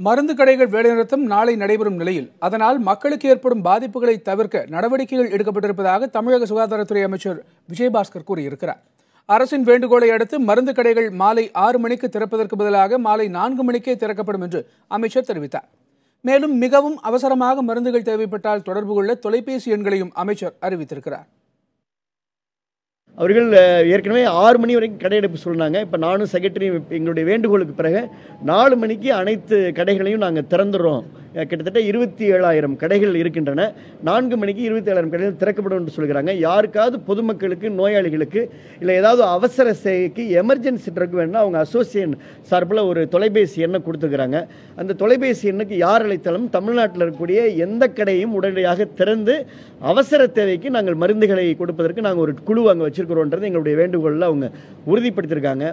மருந்து கடைகள் வேலைநிறுத்தம் நாளை நடைபெறும் நிலையில் அதனால் மக்களுக்கு ஏற்படும் பாதிப்புகளை தவிர்க்க நடவடிக்கைகள் எடுக்கப்பட்டிருப்பதாக தமிழக சுகாதாரத்துறை அமைச்சர் விஜயபாஸ்கர் கூறியிருக்கிறார். அரசின் வேண்டுகோளை அடுத்து மருந்து கடைகள் மாலை 6 மணிக்கு திறப்பதற்கு பதிலாக மாலை 4 மணிக்கே திறக்கப்படும் என்று அமைச்சர் தெரிவித்தார். மேலும் மிகவும் அவசரமாக மருந்துகள் தேவைப்பட்டால் தொடர்பு கொள்ள தொலைபேசி எண்களையும் அமைச்சர் அறிவித்திருக்கிறார். அவர்கள் ஏற்கனவே 6 மணி வரைக்கும் கடையடைப்பு சொன்னாங்க. இப்போ நானும் செக்ரட்டரி எங்களுடைய வேண்டுகோளுக்கு பிறகு 4 மணிக்கு அனைத்து கடைகளையும் நாங்கள் திறந்துடுறோம். கிட்டத்தட்ட 27,000 கடைகள் இருக்கின்றன. 4 மணிக்கு 27,000 கடைகள் திறக்கப்படும் என்று சொல்கிறாங்க. யாருக்காவது பொதுமக்களுக்கு, நோயாளிகளுக்கு இல்லை ஏதாவது அவசர சேவைக்கு எமர்ஜென்சி ட்ரக் வேணும்னா அவங்க அசோசியேஷன் சார்பில் ஒரு தொலைபேசி எண்ணை கொடுத்துருக்குறாங்க. அந்த தொலைபேசி எண்ணுக்கு யார் அழைத்தாலும் தமிழ்நாட்டில் இருக்கக்கூடிய எந்த கடையும் உடனடியாக திறந்து அவசர தேவைக்கு நாங்கள் மருந்துகளை கொடுப்பதற்கு நாங்கள் ஒரு குழு அங்கே வச்சிருக்கிறோன்றது எங்களுடைய வேண்டுகோளில் அவங்க உறுதிப்படுத்தியிருக்காங்க.